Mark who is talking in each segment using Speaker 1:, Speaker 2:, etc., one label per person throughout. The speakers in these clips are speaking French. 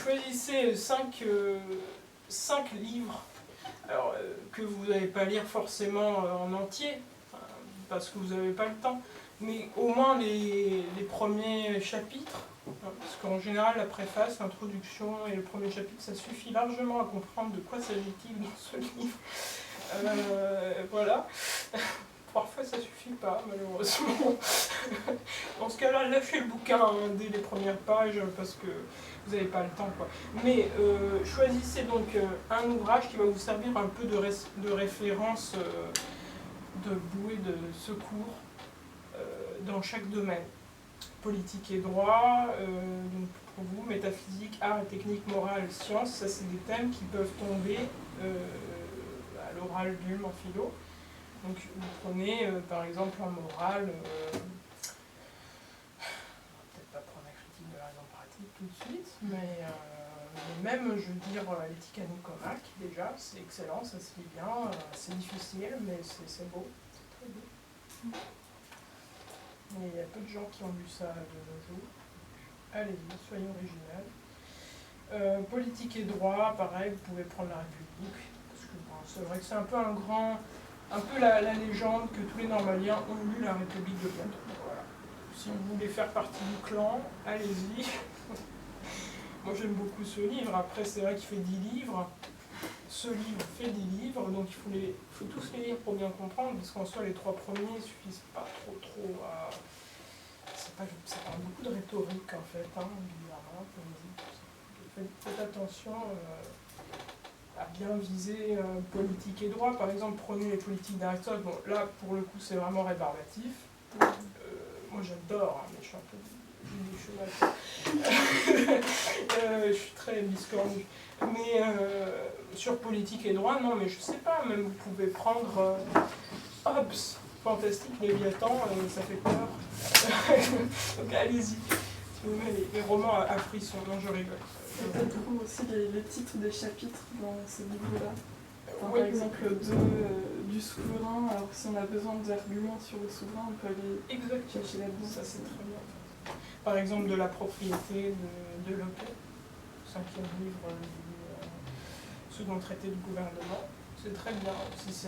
Speaker 1: choisissez 5 livres alors, que vous n'allez pas lire forcément en entier, parce que vous n'avez pas le temps, mais au moins les premiers chapitres, parce qu'en général la préface, l'introduction et le premier chapitre, ça suffit largement à comprendre de quoi s'agit-il dans ce livre. Voilà. Parfois ça suffit pas, malheureusement. Dans ce cas-là, lâchez le bouquin dès les premières pages, parce que vous n'avez pas le temps, quoi. Mais choisissez donc un ouvrage qui va vous servir un peu de référence, de bouée de secours dans chaque domaine. Politique et droit, donc pour vous, métaphysique, art et technique, morale, sciences, ça c'est des thèmes qui peuvent tomber à l'oral d'Ulm en philo. Donc vous prenez par exemple en morale, peut-être pas prendre la critique de la raison pratique tout de suite, mais même je veux dire l'éthique à Nicomaque, déjà, c'est excellent, ça se lit bien, c'est difficile, mais c'est beau, c'est très beau. Mais il y a peu de gens qui ont lu ça de nos jours. Allez-y, soyons originales. Politique et droit, pareil, vous pouvez prendre la République, parce que bon, c'est vrai que c'est un peu la légende que tous les normaliens ont lu la République de Platon. Voilà. Si vous voulez faire partie du clan, allez-y. Moi j'aime beaucoup ce livre, après c'est vrai qu'il fait 10 livres. Ce livre fait 10 livres, donc il faut tous les lire pour bien comprendre, parce qu'en soi les 3 premiers ne suffisent pas trop à... Ça parle beaucoup de rhétorique en fait, bizarrement, faites attention à bien viser politique et droit. Par exemple, prenez les politiques d'Aristote, bon là pour le coup c'est vraiment rébarbatif. Moi j'adore, mais je suis un peu je suis très biscornue. Mais sur politique et droit, non, mais je sais pas, même vous pouvez prendre Hobbes, fantastique, Léviathan, ça fait peur. Donc allez-y, si vous voulez, les romans à frisson, non je rigole.
Speaker 2: Peut-être trouve aussi les titres des chapitres dans ce livre-là. Enfin,
Speaker 1: Oui,
Speaker 2: par exemple, du souverain, alors si on a besoin d'arguments sur le souverain, on peut aller chercher là-dedans.
Speaker 1: Ça c'est très bien. Par exemple, de la propriété de Locke, 5e livre du second traité du gouvernement. C'est très bien,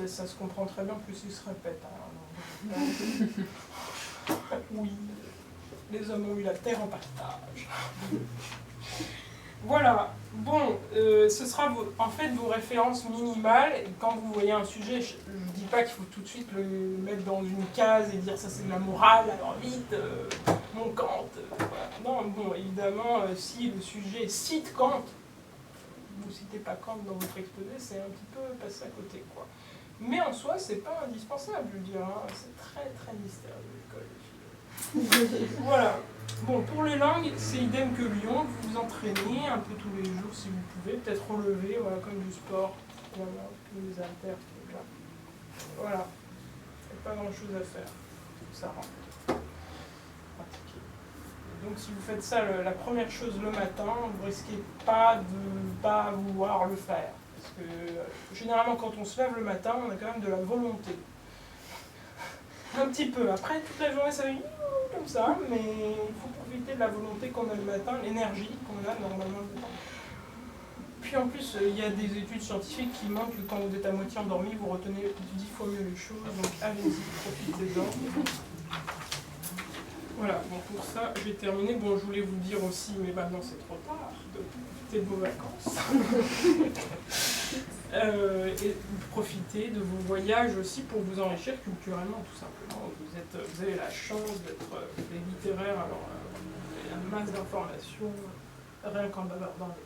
Speaker 1: ça se comprend très bien, en plus il se répète. Oui, les hommes ont eu la terre en partage. Voilà, bon, ce sera en fait vos références minimales. Et quand vous voyez un sujet, je ne dis pas qu'il faut tout de suite le mettre dans une case et dire ça c'est de la morale, alors vite, mon Kant. Voilà. Non, bon, évidemment, si le sujet cite Kant, vous ne citez pas Kant dans votre exposé, c'est un petit peu passé à côté, quoi. Mais en soi, c'est pas indispensable, je veux dire, hein. C'est très très mystérieux, l'école de philo. Voilà. Bon, pour les langues, c'est idem que Lyon, vous vous entraînez un peu tous les jours si vous pouvez, peut-être relever, voilà, comme du sport, voilà, comme des haltères, tout ça. Voilà. Il n'y a pas grand-chose à faire, ça rentre. Pratiquer. Donc si vous faites ça la première chose le matin, vous ne risquez pas de ne pas vouloir le faire. Parce que généralement quand on se lève le matin, on a quand même de la volonté. Un petit peu. Après, toute la journée, ça va comme ça, mais il faut profiter de la volonté qu'on a le matin, l'énergie qu'on a normalement le matin. Puis en plus, il y a des études scientifiques qui montrent que quand vous êtes à moitié endormi, vous retenez 10 fois mieux les choses, donc allez-y, profitez-en. Voilà, bon pour ça, j'ai terminé. Bon, je voulais vous dire aussi, mais maintenant c'est trop tard, de profiter de vos vacances. Et profiter de vos voyages aussi pour vous enrichir culturellement, tout simplement. Vous avez la chance d'être des littéraires, alors il y a une masse d'informations, rien qu'en bavardant avec